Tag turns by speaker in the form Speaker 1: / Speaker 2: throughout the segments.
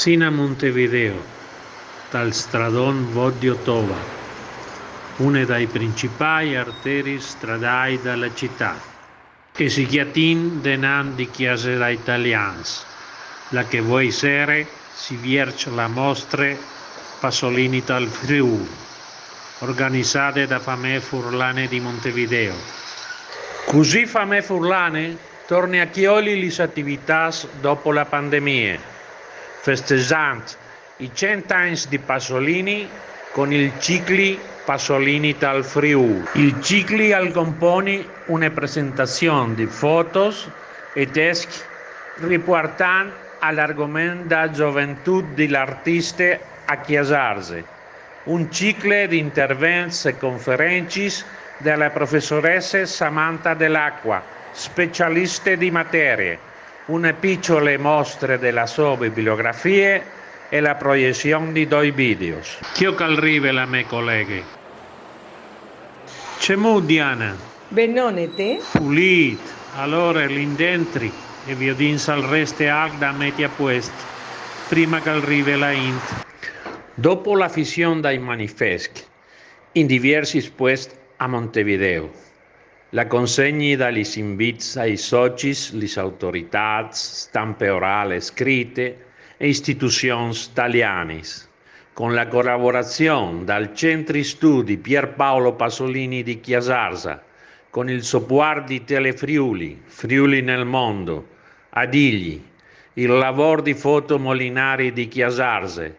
Speaker 1: Sino a Montevideo, dal stradone Vodio Tova, una dei principali arteri stradali della città, che si chiatin denan di chiesa italians, la che vuoi sere si vierge la mostre Pasolini dal Friuli, organizzate da Famè Furlane di Montevideo. Così Famè Furlane torna a Chioli le attività dopo la pandemia, festeggiando i 100 anni di Pasolini con il ciclo Pasolini dal Friuli. Il ciclo compone una presentazione di foto e testi riportando all'argomento della gioventù dell'artista a Chiasarze, un ciclo di interventi e conferenze della professoressa Samantha Dell'Acqua, specialista di materie, una piccola mostra della sua bibliografia e la proiezione di 2 video. Che arriva la mia collega. C'è Diana?
Speaker 2: Benone te?
Speaker 1: Pulit, allora l'indentri e vi odinsa il resto da metti a posto, prima che arrivi la int. Dopo la fissione dai manifesti, in diversi posti a Montevideo, la consegna dagli inviti ai soci, le autorità, stampe orali scritte e istituzioni italiane, con la collaborazione dal Centro Studi Pierpaolo Pasolini di Chiasarsa, con il supporto di Telefriuli, Friuli nel mondo, Adigli, il lavoro di Foto Molinari di Chiasarse,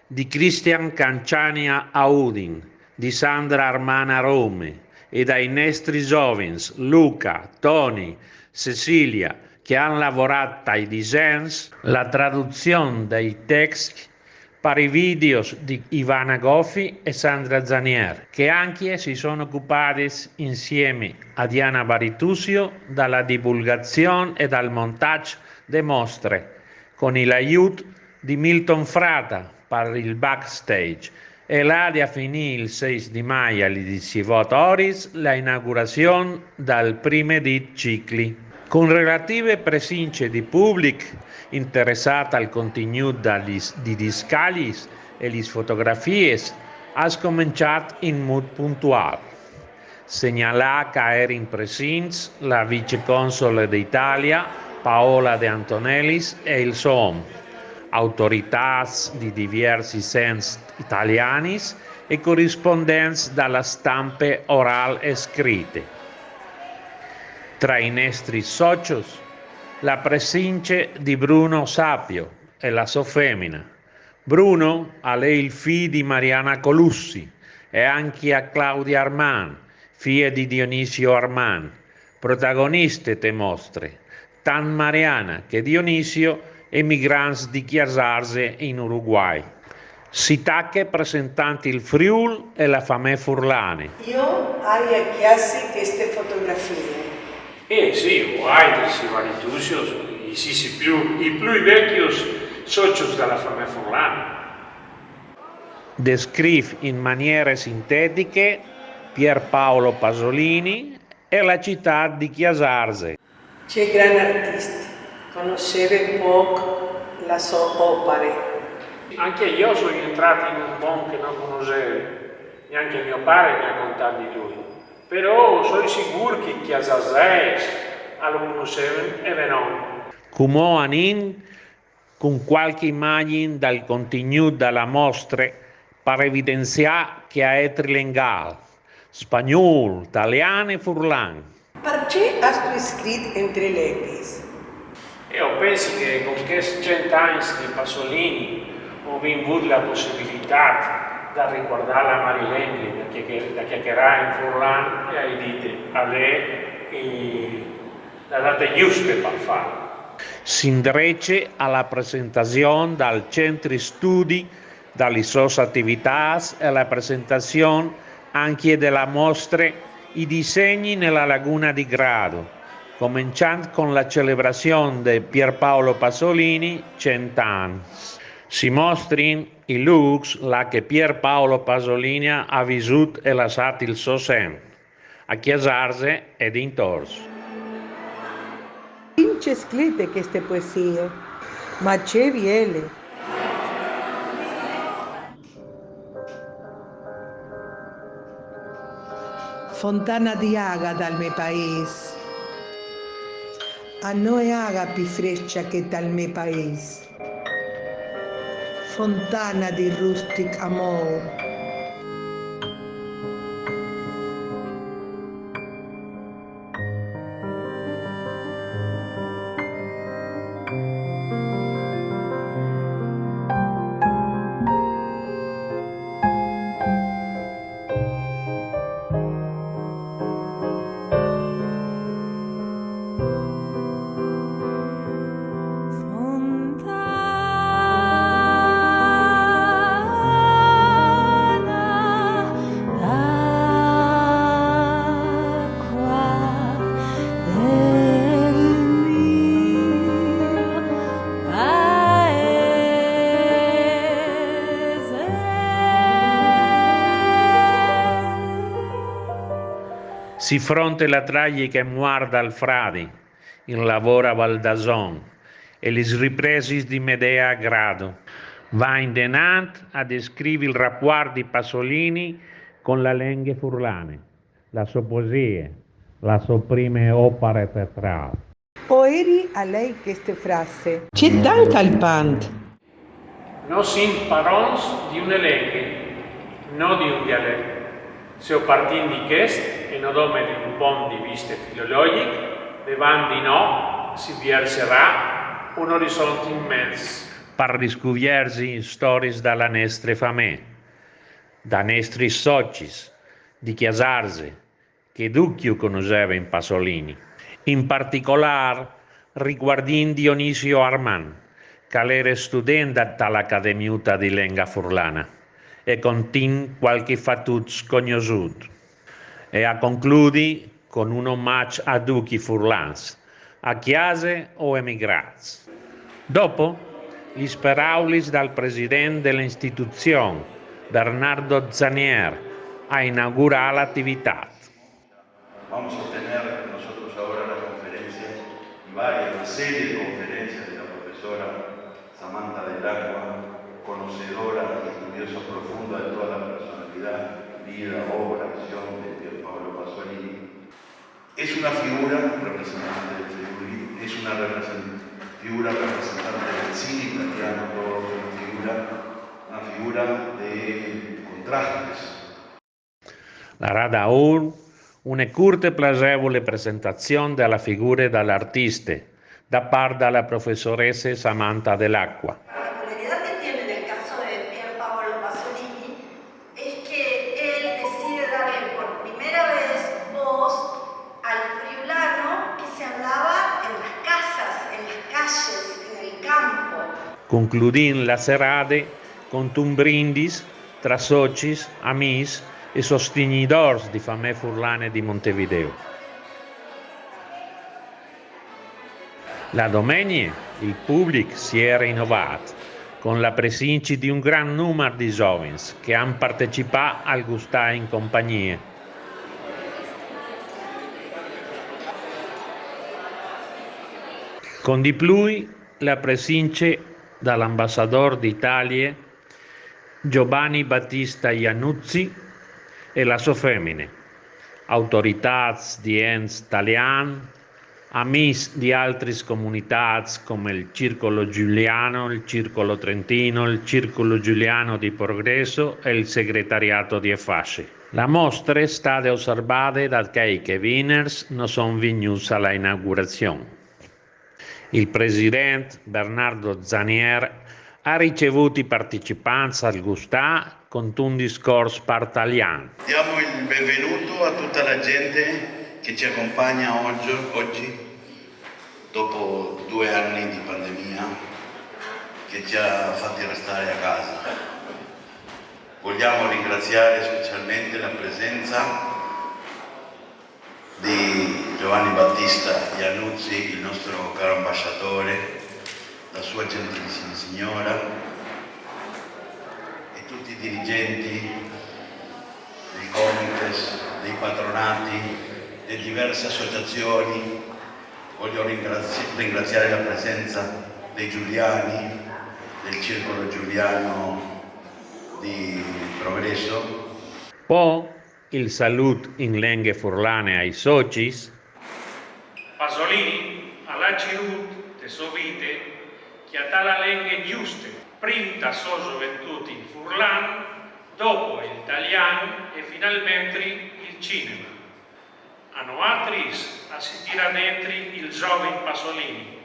Speaker 1: di Cristian Canciania a Udin, di Sandra Armana a Rome e dai nostri giovani Luca, Tony, Cecilia, che hanno lavorato ai disegni, la traduzione dei testi per i video di Ivana Goffi e Sandra Zanier, che anche si sono occupate insieme a Diana Baritusio dalla divulgazione e dal montaggio delle mostre, con l'aiuto di Milton Frata per il backstage, e là di finire il 6 di maggio alle 18 ore la inaugurazione del primo di cicli, con relative presenze di pubblico interessato al contenuto di discali e le fotografie, ha cominciato in modo puntuale. Segnala che era in presenza la viceconsole d'Italia Paola De Antonellis e il SOM, autorità di diversi sensi italiani e corrispondenze dalla stampe orale e scritte. Tra i nostri soci, la presenza di Bruno Sapio e la sua femmina. Bruno è il figlio di Mariana Colussi e anche a Claudia Arman, figlia di Dionisio Arman, protagoniste delle mostre, tanto Mariana che Dionisio, emigranti di Chiasarse in Uruguay. Si tacche presentanti il Friuli e la Famè Furlane.
Speaker 3: Io ho a chiasi queste fotografie.
Speaker 1: Sì, Guaides, Varitusios, i più vecchi soci della Famè Furlane. Descrive in maniere sintetiche Pierpaolo Pasolini e la città di Chiasarse.
Speaker 3: C'è gran artista, conosceva poco la sua opera.
Speaker 1: Anche io sono entrato in un mondo che non conoscevo, neanche mio padre mi ha contato di lui. Però sono sicuro che Chiasarse lo conoscevano e non. Come Anin, con qualche immagine dal contenuto della mostra per evidenziare che è trilinguale, spagnolo, italiano e furlan.
Speaker 3: Perché hai scritto in 3 lingue?
Speaker 1: Io penso che con questi 100 anni di Pasolini ho avuto la possibilità di ricordare la Marilenghi, da chiacchierare in furlan e hai detto a lei la data giusta per farlo. Si indrece alla presentazione dal centro studi, dalle sue attività e alla presentazione anche della mostra I disegni nella laguna di Grado, cominciando con la celebrazione di Pierpaolo Pasolini 100 anni. Si mostrano i lux là che Pierpaolo Pasolini ha vissuto e lasciato il suo segno, a Chiasarse e dintorni.
Speaker 2: C'è scritte queste poesie, ma c'è viele. Fontana di água dal meu país. A não é água fresca que dal meu país. Fontana di rustic amor.
Speaker 1: Si fronte la traglia che guarda al Fradi, in lavora Valdazon, e les ripresis di Medea a grado. Va in denant a descrivere il rapporto di Pasolini con la lingua furlane, la sua poesia, la sue prime opere teatrali.
Speaker 2: Oeri a lei queste frasi. C'è tanto al pant.
Speaker 1: No sin parons di un elenche, no di un dialetto. Se ho partin di quest e no dome di un pont di viste filologic, davant di no si verserà un orizzonte immens. Per riscuviersi stories dalla nestre famè, da nestri socis, di Chiasarze, che Ducchio conosceva in Pasolini. In particolare riguardin Dionisio Arman, che era studente all'Accademia di Lingua Furlana e contin qualche fatuz conosciuto. E a concludi con un omaggio a Duchi Furlans, a Chiase o emigrats. Dopo, gli speraulis dal presidente dell'istituzione, Bernardo Zanier, a inaugurare l'attività.
Speaker 4: Vamos a tener nosotros ahora la conferencia y una serie de conferencias de la profesora Samantha Dell'Acqua, conocedora y estudiosa profunda de toda la personalidad, vida, obra, acción de Pier Paolo Pasolini. Es una figura representante del Friuli, es una figura representante del cine italiano, todo una figura de contrastes.
Speaker 1: La Rada Ur, una curta e piacevole presentazione della figura dell'artista da parte della professoressa Samantha Dell'Acqua.
Speaker 5: La peculiaridad que tiene en el caso de Pier Paolo Pasolini es que él decide darle por primera vez voz al friulano que se hablaba en las casas, en las calles, en el campo.
Speaker 1: Concludin la serata con un brindis tra socis, amici e sostenidors di famè furlane di Montevideo. La domenica il pubblico si è rinnovato con la presenza di un gran numero di giovani che hanno partecipato al gustare in compagnia. Con di più la presenza dall'ambasciatore d'Italia Giovanni Battista Iannuzzi e la sua femmine, autorità di enti italiani, amici di altre comunità come il Circolo Giuliano, il Circolo Trentino, il Circolo Giuliano di Progresso e il Segretariato di Fasci. La mostra è stata osservata da quei che winners non sono venuti alla inaugurazione. Il presidente Bernardo Zanier ha ricevuto i partecipanti al gustà con un discorso partaliano.
Speaker 4: Diamo il benvenuto a tutta la gente che ci accompagna oggi, dopo 2 anni di pandemia che ci ha fatti restare a casa. Vogliamo ringraziare specialmente la presenza di Giovanni Battista Iannuzzi, il nostro caro ambasciatore, la sua gentilissima signora e tutti i dirigenti dei comites, dei patronati, delle diverse associazioni. Voglio ringraziare la presenza dei Giuliani, del Circolo Giuliano di Progresso.
Speaker 1: Poi il saluto in lingue furlane ai soci.
Speaker 6: Pasolini alla Cirut de Sovite che a tale lingue giuste, prima sua gioventù in furlan, dopo l'italiano e finalmente il cinema. Hanno atris a si tira dentro il giovane Pasolini,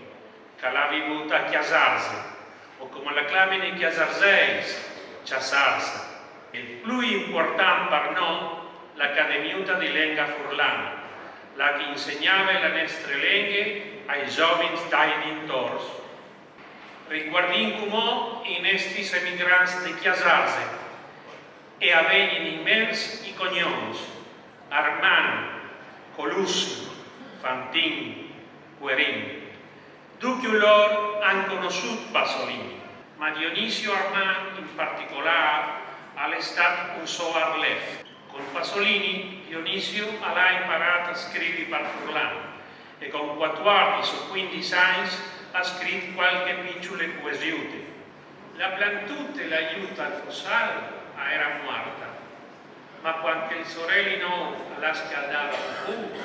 Speaker 6: che l'ha vivuta a Chiasarsa, o come la chiamano Chiasarseis, Chiasarsa. Il più importante per noi, l'Accademia di Lingua Furlana, la che insegnava le nostre lingue ai giovani dai dintorni. Riguardiamo come i nostri emigranti di Chiasarsa e avevano immersi i cognomi Armani, Colusso, Fantin, Guerin. Tutti loro hanno conosciuto Pasolini, ma Dionisio Armani in particolare è stato un suo arlef. Con Pasolini Dionisio ha imparato a scrivere per furlano e con 14 o 15 anni ha scritto qualche piccole poesie. La plantute l'aiuta al fossale era morta, ma quando il sorellino la scaldava un po',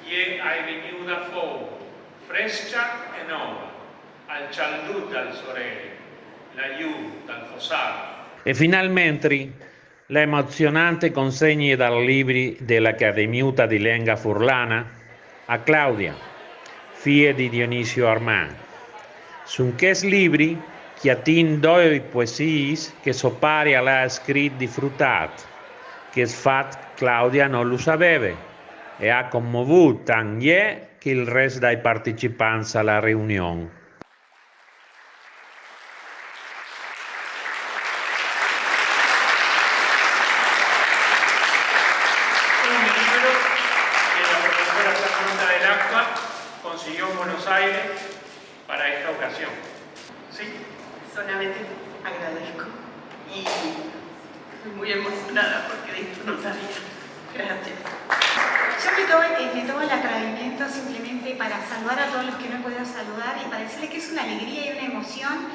Speaker 6: gli è venuta fuoco, fresca e nuova, al cialdù dal sorello, l'aiuto dal fossale.
Speaker 1: E finalmente l'emozionante consegna dal libri dell'Accademia di Lingua Furlana a Claudia, figlia di Dionisio Armani. Su questi libri che attin due poesie che suo pari ha scritto di fruttat, che fatto Claudia non lo sapeva e ha commovuto tanto che il resto dei partecipanti alla riunione.
Speaker 6: Consiguió en Buenos Aires para esta ocasión. ¿Sí?
Speaker 7: Solamente agradezco y estoy muy emocionada porque de esto no sabía. Gracias.
Speaker 8: Yo me tomo el atrevimiento simplemente para saludar a todos los que no he podido saludar y para decirles que es una alegría y una emoción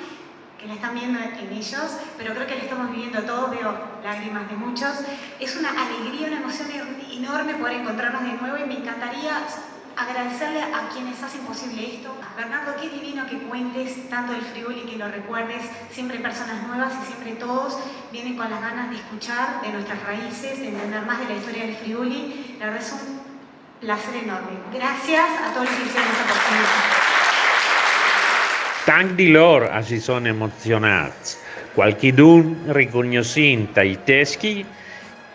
Speaker 8: que la están viendo en ellos, pero creo que la estamos viviendo todos, veo lágrimas de muchos. Es una alegría, una emoción enorme poder encontrarnos de nuevo y me encantaría agradecerle a quienes hacen posible esto. Bernardo, qué divino que cuentes tanto del Friuli, que lo recuerdes. Siempre hay personas nuevas y siempre todos vienen con las ganas de escuchar de nuestras raíces, de entender más de la historia del Friuli. La verdad es un placer enorme. Gracias a todos los que hicieron esta oportunidad.
Speaker 1: Tanti di loro si sono emozionati, qualcuno riconoscendo i teschi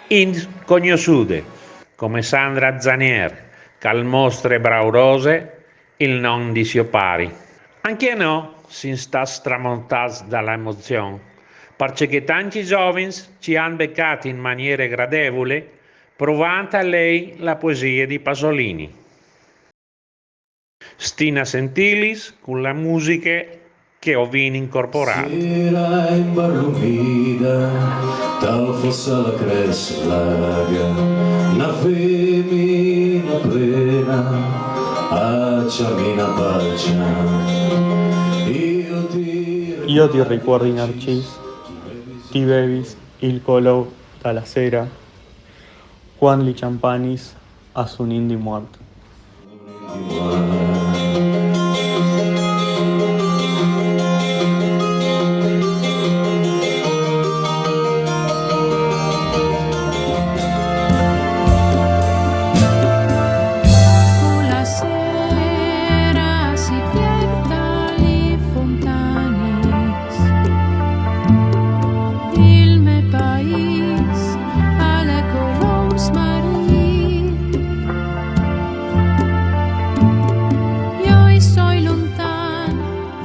Speaker 1: inconosciuti, come Sandra Zanier, che mostra braurose il non di suo pari. Anche no si sta stramontati dall'emozione, perché tanti giovani ci hanno beccato in maniera gradevole, provando a lei la poesia di Pasolini. Stina Sentilis con la musica che ho vino incorporato.
Speaker 9: Sera imbarlumida, tal fosse la cresta larga, una femmina plena, a ciamina pancia.
Speaker 10: Io ti ricordo Narcis, ti bevis il color dalla sera, quan li champanis a su indi morto.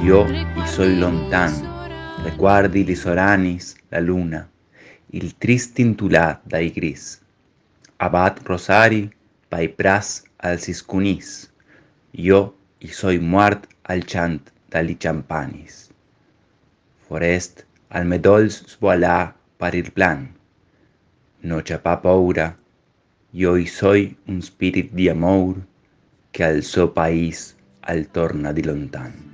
Speaker 11: Yo y soy lontano, recuerdi li soranis, la luna, il tristintulà dai gris. Abad Rosari, pai pras al ciscunis, yo y soy muert al chant dali champanis. Forest al medols svolà par il plan, no c'è pa paura, yo y soy un spirit di amor che al suo país al torna di lontan.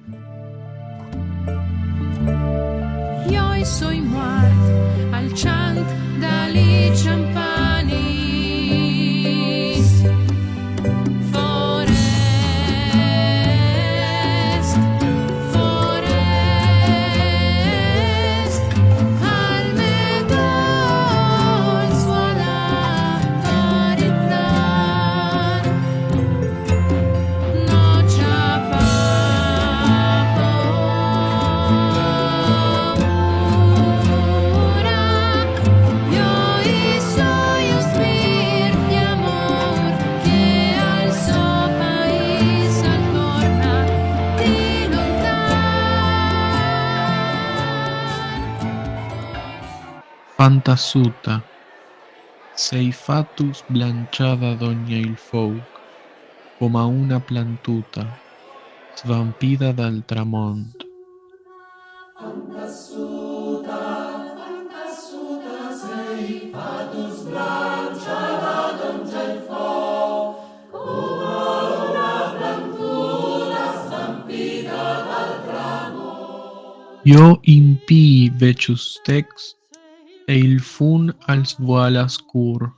Speaker 12: Io soy muert al chant dali champani.
Speaker 10: Fantassuta, sei fatus blanchada doña il foc, come una plantuta, svampida dal tramont.
Speaker 9: Fantassuta, sei fatus blanchada doña il foc, come una plantuta, svampida dal tramont.
Speaker 10: Io impii vecius tex, e il fun als voilas cur,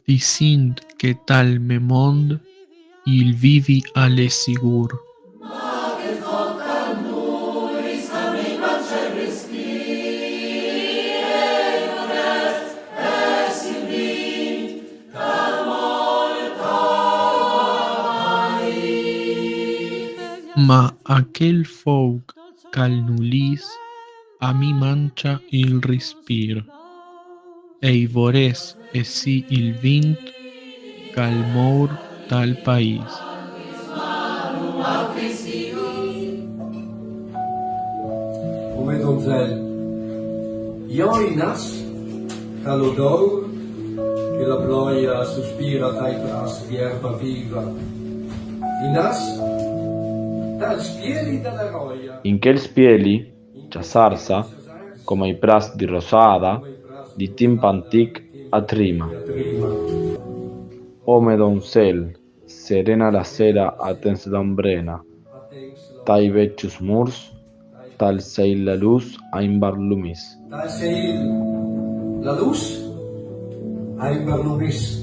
Speaker 10: dicint che tal me mond il vivi alle sigur.
Speaker 9: Ma che foc a noi, sta mi mangia respire, non es il vit, cal molto
Speaker 10: Ma aquel foc cal nulis a mi mancia il respir, ei vores e si il vint cal mour tal país.
Speaker 12: Come donzelle, io in nas, calodor, che la ploia sospira dai pras di erba viva. In nas, dal spieli della roia.
Speaker 13: In quel spieli, c'è sarsa, come i pras di rosada, di timp antic a trima. Ome doncel, serena la sera atens d'ombrena, tai vecius murs, tal seil la luz a imbarlumis.
Speaker 12: Tal seil, la luz, a imbarlumis.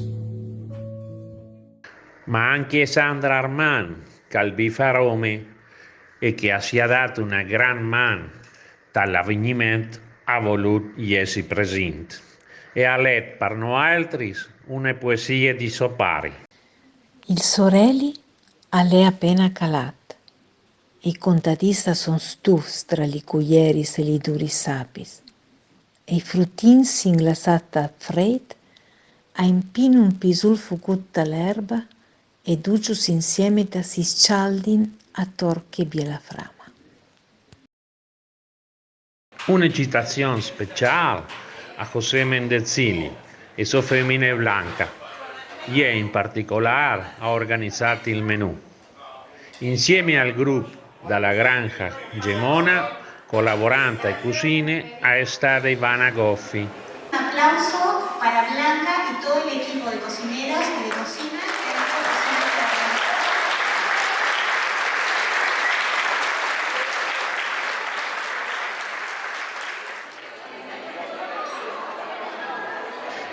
Speaker 1: Ma anche Sandra Armand, calbifa Rome, e che ha dato una gran man dall'avvenimento, ha voluto essere presente. E ha letto per noi altri una poesia di Sopari.
Speaker 14: Il sorelli alle appena calat. I contadista son stufs tra li cuglieris e li duri sapis. E i fruttin sin lasata fred, a impin un pisul fugut dall'erba e ducius insieme da si scaldin a torche via la frama.
Speaker 1: Una citazione speciale a José Mendezili e sua femmina Blanca, e in particolare ha organizzato il menù. Insieme al gruppo dalla granja Gemona, collaborante e cusine, a estado Ivana Goffi.
Speaker 8: Un aplauso para Blanca y todo el equipo de cocineros y de cocina.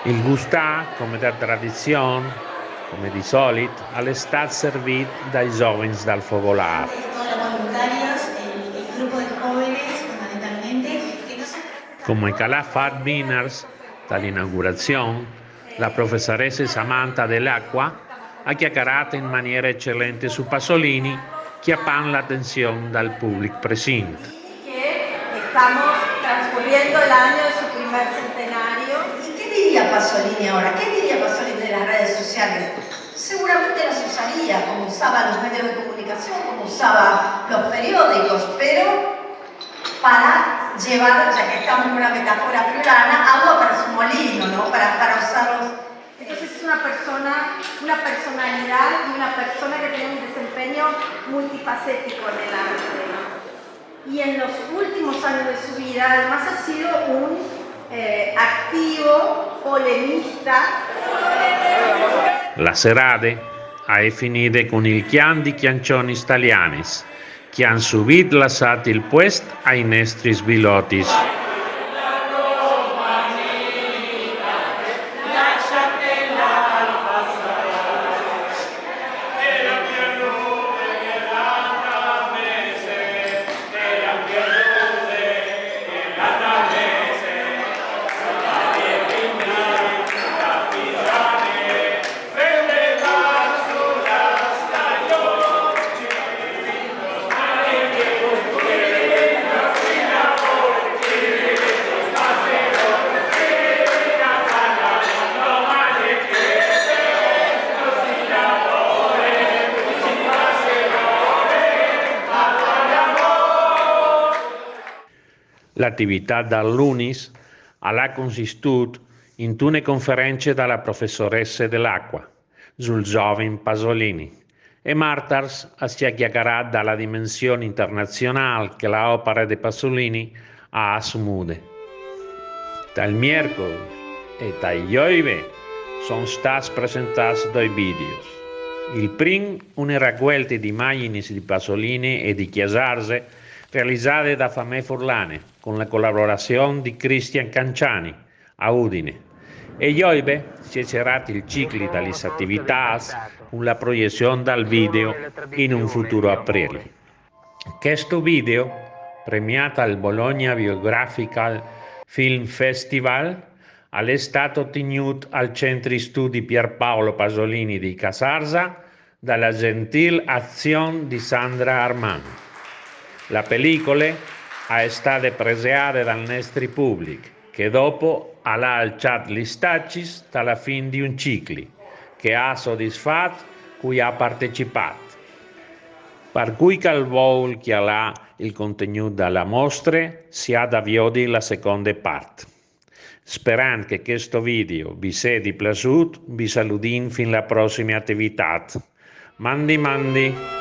Speaker 1: Il gustà, come da tradizione, come di solito, all'estate servito dai giovani dal Fogolar. Come Calafat Winners, dall'inaugurazione, la professoressa Samantha Dell'Acqua ha chiacchierato in maniera eccellente su Pasolini, chiappando l'attenzione dal pubblico presente.
Speaker 5: Estamos transcurriendo el año de su primer centenario.
Speaker 7: ¿Y qué diría Pasolini ahora? ¿Qué diría Pasolini de las redes sociales? Seguramente las usaría, como usaba los medios de comunicación, como usaba los periódicos, pero para llevar, ya que estamos en una metáfora friulana, agua para su molino, ¿no? Para usarlos.
Speaker 5: Entonces es una persona, una personalidad y una persona que tiene un desempeño multifacético en el arte, ¿no? Y en los últimos años de su vida, además, ha sido un attivo polemista.
Speaker 1: La serate ha finito con il chian di chiancioni italianis, che hanno subito lasciato il posto ai nostri sbilotis. L'attività dal lunis ha consistito in una conferenza dalla professoressa dell'acqua sul giovane Pasolini e Martars si è chiacchierata dalla dimensione internazionale che l'opera di Pasolini ha assunto. Dal miércoles e dal giovedì sono stati presentati due video. Il primo, una raccolta di immagini di Pasolini e di Chiesarse realizzate da Famè Furlane con la collaborazione di Cristian Canciani a Udine. E giovedì si è cerrato il ciclo delle attività con la proiezione dal video in un futuro aprile. Questo video, premiato al Bologna Biographical Film Festival, è stato tenuto al Centro Studi Pierpaolo Pasolini di Casarsa dalla gentile azione di Sandra Armand. La pellicola è stata presenziata dal nostro pubblico, che dopo ha alzato gli stacci dalla fine di un ciclo, che ha soddisfatto cui ha partecipato. Per cui vuol che ha il contenuto della mostra, si ha da vedere la seconda parte. Sperando che questo video vi sia piaciuto, vi saluto fino alla prossima attività. Mandi.